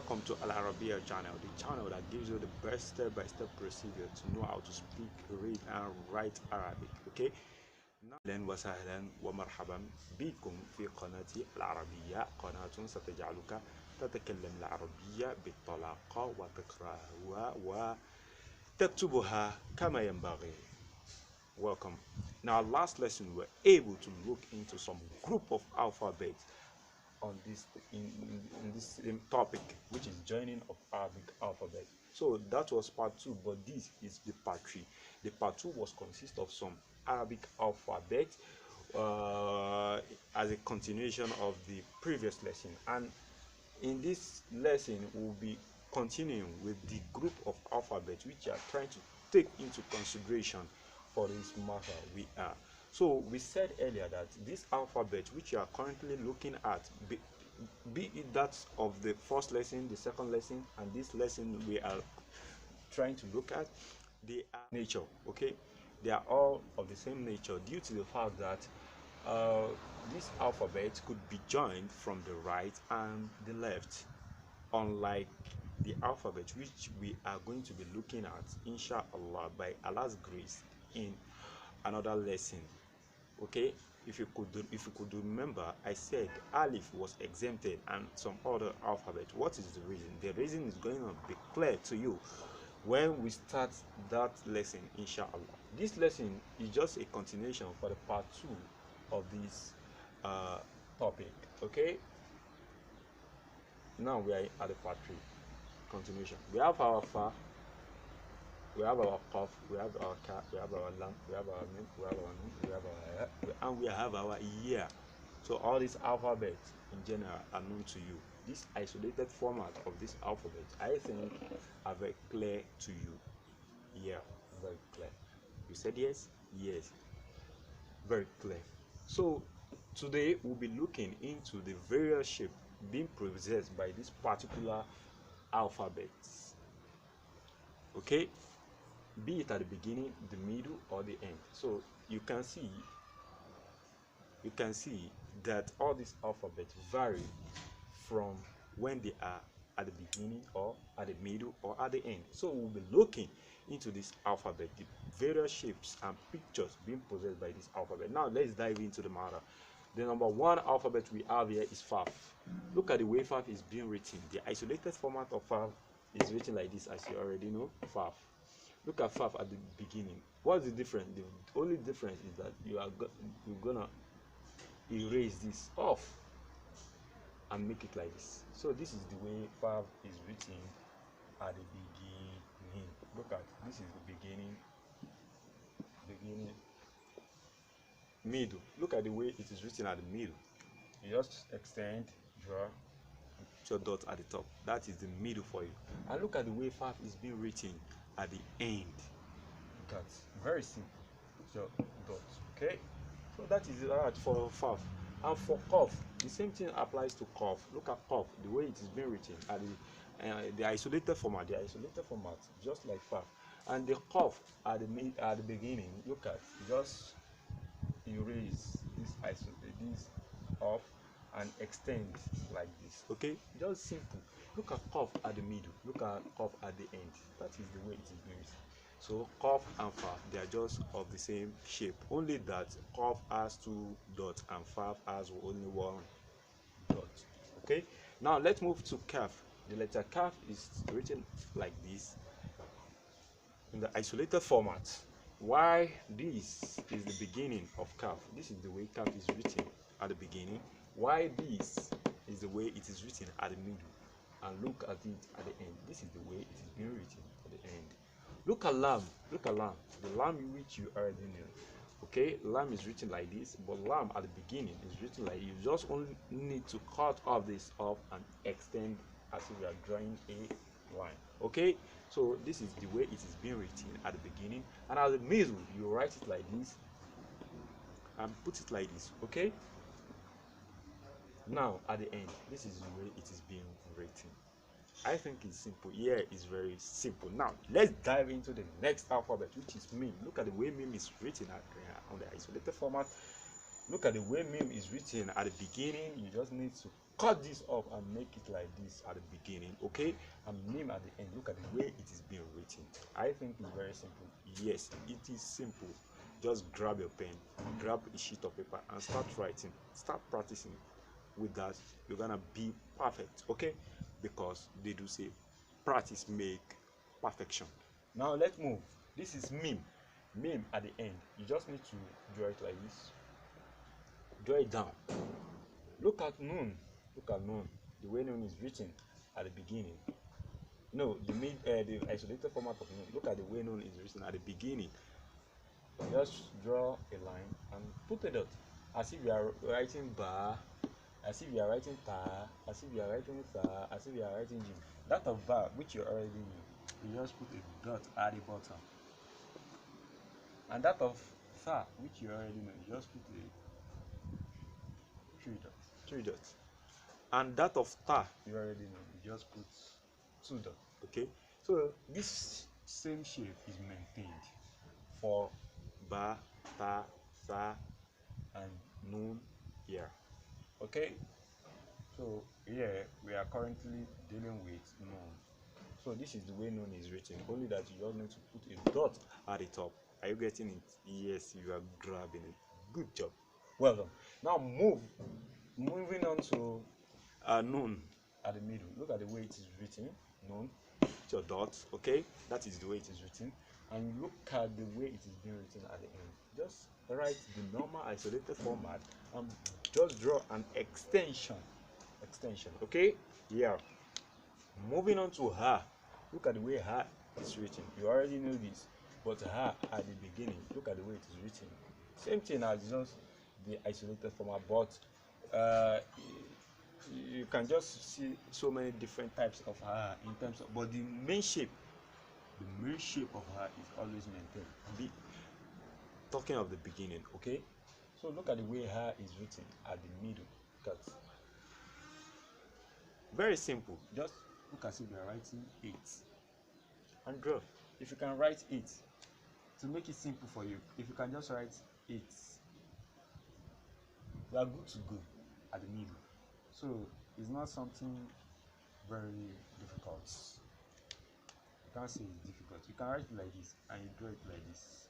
welcome to Al Arabiya channel, the channel that gives you the best step-by-step procedure to know how to speak, read, and write Arabic. Okay? أهلا وسهلا ومرحبا بكم في قناتي العربية، قناة ستجعلك تتكلم العربية بالطلاقة وتقرأها وتكتبها كما ينبغي. Welcome. In our last lesson, we were able to look into some group of alphabets on this same topic, which is joining of Arabic alphabet. So that was part 2, but this is the part 3. The part 2 was consist of some Arabic alphabet as a continuation of the previous lesson, and in this lesson we'll be continuing with the group of alphabets which are trying to take into consideration for this matter. So we said earlier that this alphabet which you are currently looking at, be it that of the first lesson, the second lesson, and this lesson we are trying to look at, they are nature. Okay, they are all of the same nature due to the fact that this alphabet could be joined from the right and the left, unlike the alphabet which we are going to be looking at inshallah by Allah's grace in another lesson. Okay, if you could remember, I said alif was exempted and some other alphabet. What is the reason? The reason is going to be clear to you when we start that lesson inshallah. This lesson is just a continuation for the part 2 of this topic. Okay, now we are at the part 3 continuation. We have our fa, we have our qaf, we have our ka, we have our lam, we have our mim, we have our nun, we have our ya, and we have our ya. So all these alphabets in general are known to you. This isolated format of this alphabet, I think, are very clear to you. Yeah, very clear. You said yes? Yes. Very clear. So today we'll be looking into the various shapes being possessed by this particular alphabets. Okay, be it at the beginning, the middle, or the end. So you can see that all these alphabets vary from when they are at the beginning or at the middle or at the end. So we'll be looking into this alphabet, the various shapes and pictures being possessed by this alphabet. Now let's dive into the matter. The number 1 alphabet we have here is Faf. Look at the way Faf is being written. The isolated format of Faf is written like this, as you already know. Faf. Look at Faf at the beginning. What's the difference? The only difference is that you're gonna erase this off and make it like this. So this is the way Faf is written at the beginning. Look at this is the beginning, middle. Look at the way it is written at the middle. You just extend, draw your dot at the top. That is the middle for you. And look at the way Faf is being written at the end. That's very simple. Your dot. Okay, so that is that for Faf. And for Qaf, the same thing applies to Qaf. Look at Qaf, the way it is being written at the isolated format. Just like Faf. And the Qaf at the beginning. Look at, just erase this off and extend like this. Okay, just simple. Look at Qaf at the middle. Look at Qaf at the end. That is the way it is being written. So Qaf and Fa, they are just of the same shape, only that Qaf has 2 dots and Fa has only 1 dot. Okay, now let's move to Kaf. The letter Kaf is written like this in the isolated format. Why this is the beginning of Kaf? This is the way Kaf is written at the beginning. Why this is the way it is written at the middle, and look at it at the end. This is the way it is being written at the end. Look at Lam. Look at Lam. The Lam which you already know. Okay, Lam is written like this, but Lam at the beginning is written like, you just only need to cut off this off and extend as if you are drawing a line. Okay, so this is the way it is being written at the beginning, and at the middle you write it like this and put it like this. Okay, now at the end, this is the way it is being written. I think it's simple. Yeah, it's very simple. Now let's dive into the next alphabet, which is Mim. Look at the way Mim is written on the isolated format. Look at the way meme is written at the beginning. You just need to cut this off and make it like this at the beginning, okay? And meme at the end. Look at the way it is being written. I think it's very simple. Yes, it is simple. Just grab your pen, grab a sheet of paper, and start writing. Start practicing. With that, you're gonna be perfect, okay? Because they do say practice make perfection. Now let's move. This is meme. Meme at the end. You just need to draw it like this. Draw it down. Look at noon. Look at noon. The way noon is written at the beginning. No, the isolated format of noon. Look at the way noon is written at the beginning. Just draw a line and put a dot, as if you are writing ba, as if you are writing ta, as if you are writing sa, as if you are writing jim. That of ba, which you already knew, you just put a dot at the bottom. And that of sa, which you already know, you just put a three dots. And that of ta, you already know, you just put 2 dots. Okay, so this same shape is maintained for ba, ta, sa, and noon here. Okay, so here we are currently dealing with noon. So this is the way noon is written, only that you just need to put a dot at the top. Are you getting it? Yes, you are grabbing it. Good job. Well done. Now moving on to noon at the middle. Look at the way it is written. Noon, put your dot. Okay, that is the way it is written. And look at the way it is being written at the end. Just write the normal isolated format and just draw an extension. Okay, yeah. Moving on to her. Look at the way her is written. You already know this, but her at the beginning, look at the way it is written. Same thing as just the isolated format, but you can just see so many different types of her in terms of, but the main shape of her is always maintained. Talking of the beginning, okay? So look at the way her is written at the middle. Look at, very simple. Just look as if you are writing 8 and draw. If you can write 8 to make it simple for you, if you can just write 8, you are good to go at the middle. So it's not something very difficult. You can't say it's difficult. You can write it like this and you draw it like this.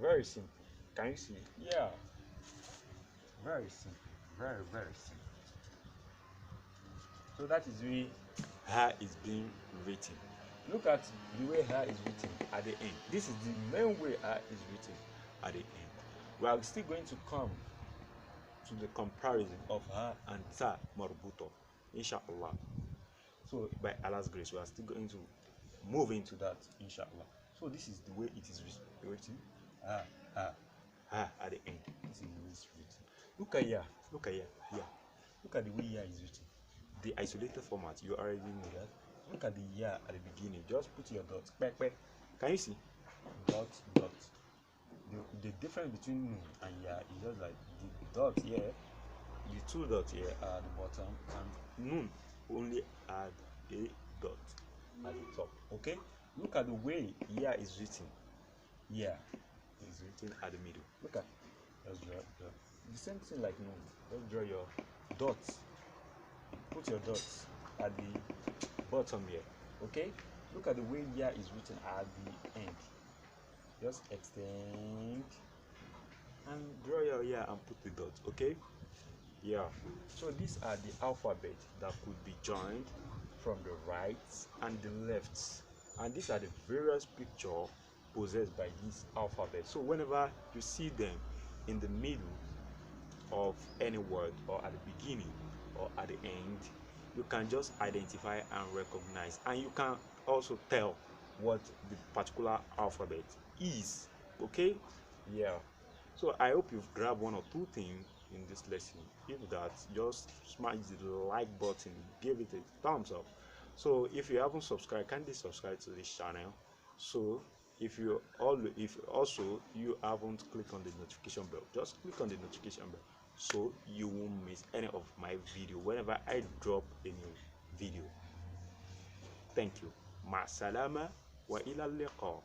Very simple. Can you see? Yeah. Very simple. Very, very simple. So that is the way her is being written. Look at the way her is written at the end. This is the main way her is written at the end. We are still going to come to the comparison of her and ta marbuto, inshallah. So by Allah's grace, we are still going to move into that, inshallah. So this is the way it is written. At the end. This is the way it's written. Look at here. Look at here. Yeah. Look at the way here is written. The isolated format, you already know that. Look at the year at the beginning. Just put your dot. Can you see? Dot. The difference between noon and year is just like the dot here, the 2 dots here are at the bottom, and noon only add a dot at the top. Okay? Look at the way year is written. Year is written at the middle. Look at, just draw the same thing like noon. Just draw your dots. Put your dots at the bottom here. Okay? Look at the way year is written at the end. Just extend and draw your year and put the dots. Okay? Yeah. So these are the alphabet that could be joined from the right and the left. And these are the various pictures possessed by this alphabet. So whenever you see them in the middle of any word, or at the beginning or at the end, you can just identify and recognize, and you can also tell what the particular alphabet is. Okay? Yeah. So I hope you've grabbed 1 or 2 things in this lesson. If that, just smash the like button, give it a thumbs up. So if you haven't subscribed, kindly subscribe to this channel. So if you also you haven't clicked on the notification bell, just click on the notification bell so you won't miss any of my video whenever I drop a new video. Thank you. Ma salama wa ila liqa.